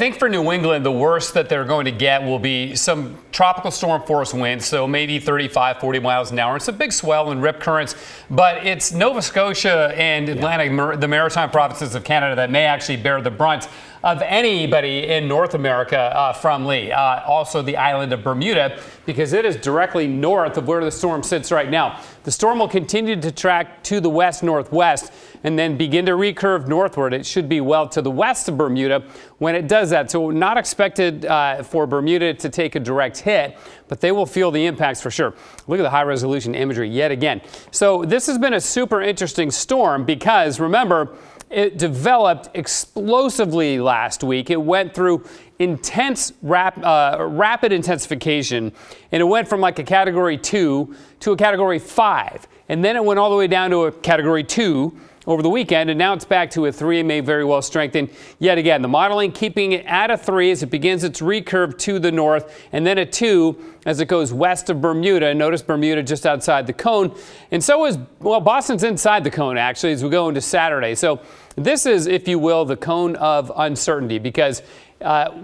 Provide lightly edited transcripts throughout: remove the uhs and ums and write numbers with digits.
I think for New England, the worst that they're going to get will be some tropical storm force winds, so maybe 35, 40 miles an hour. It's a big swell and rip currents, but it's Nova Scotia and Atlantic, the maritime provinces of Canada, that may actually bear the brunt of anybody in North America from Lee. Also the island of Bermuda, because it is directly north of where the storm sits right now. The storm will continue to track to the west-northwest and then begin to recurve northward. It should be well to the west of Bermuda when it does that. So not expected for Bermuda to take a direct hit, but they will feel the impacts for sure. Look at the high resolution imagery yet again. So this has been a super interesting storm because, remember, it developed explosively last week. It went through intense rapid intensification, and it went from like a category 2 to a category 5. And then it went all the way down to a category 2 over the weekend, and now it's back to a 3 and may very well strengthen yet again. The modeling keeping it at a 3 as it begins its recurve to the north, and then a 2 as it goes west of Bermuda. Notice Bermuda just outside the cone, and so is, well, Boston's inside the cone actually as we go into Saturday. So this is, if you will, the cone of uncertainty, because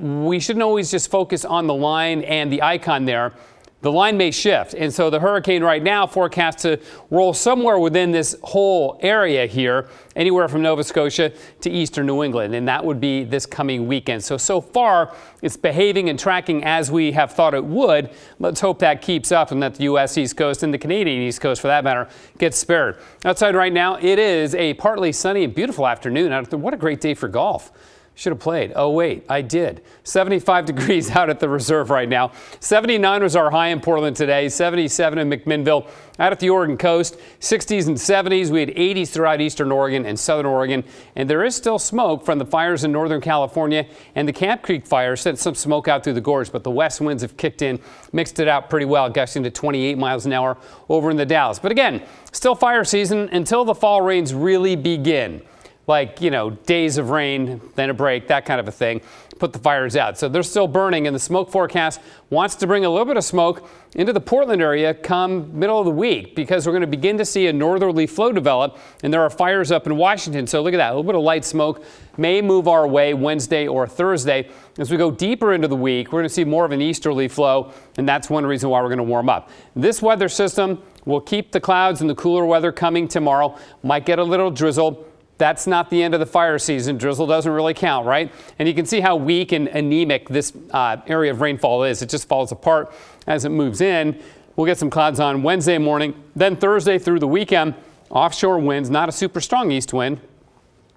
we shouldn't always just focus on the line and the icon there. The line may shift, and so the hurricane right now forecast to roll somewhere within this whole area here, anywhere from Nova Scotia to eastern New England, and that would be this coming weekend. So far, it's behaving and tracking as we have thought it would. Let's hope that keeps up and that the U.S. East Coast and the Canadian East Coast, for that matter, gets spared. Outside right now, it is a partly sunny and beautiful afternoon. What a great day for golf. Should have played. Oh, wait, I did. 75 degrees out at the reserve right now. 79 was our high in Portland today. 77 in McMinnville. Out at the Oregon coast, 60s and 70s. We had 80s throughout eastern Oregon and southern Oregon. And there is still smoke from the fires in northern California. And the Camp Creek fire sent some smoke out through the gorge. But the west winds have kicked in, mixed it out pretty well, gusting to 28 miles an hour over in the Dalles. But again, still fire season until the fall rains really begin. Like, you know, days of rain, then a break, that kind of a thing, put the fires out. So they're still burning, and the smoke forecast wants to bring a little bit of smoke into the Portland area come middle of the week, because we're going to begin to see a northerly flow develop, and there are fires up in Washington. So look at that, a little bit of light smoke may move our way Wednesday or Thursday. As we go deeper into the week, we're going to see more of an easterly flow, and that's one reason why we're going to warm up. This weather system will keep the clouds and the cooler weather coming tomorrow. Might get a little drizzle. That's not the end of the fire season. Drizzle doesn't really count, right? And you can see how weak and anemic this area of rainfall is. It just falls apart as it moves in. We'll get some clouds on Wednesday morning. Then Thursday through the weekend, offshore winds, not a super strong east wind,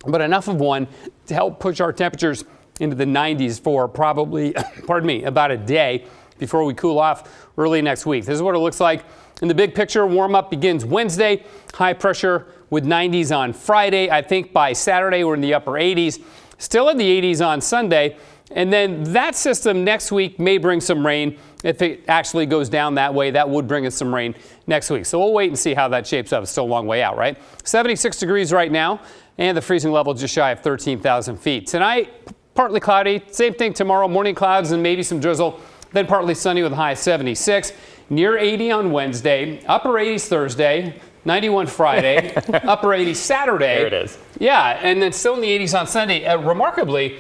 but enough of one to help push our temperatures into the 90s for probably, pardon me, about a day before we cool off early next week. This is what it looks like in the big picture. Warm up begins Wednesday. High pressure with 90s on Friday. I think by Saturday we're in the upper 80s. Still in the 80s on Sunday. And then that system next week may bring some rain. If it actually goes down that way, that would bring us some rain next week. So we'll wait and see how that shapes up. It's still a long way out, right? 76 degrees right now, and the freezing level just shy of 13,000 feet. Tonight, partly cloudy. Same thing tomorrow. Morning clouds and maybe some drizzle. Then partly sunny with a high of 76. Near 80 on Wednesday. Upper 80s Thursday. 91 Friday, upper 80s Saturday. There it is. Yeah, and then still in the 80s on Sunday. Remarkably,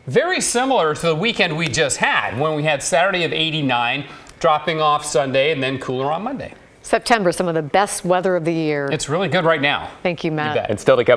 very similar to the weekend we just had, when we had Saturday of 89, dropping off Sunday, and then cooler on Monday. September, some of the best weather of the year. It's really good right now. Thank you, Matt. You bet. And still to come.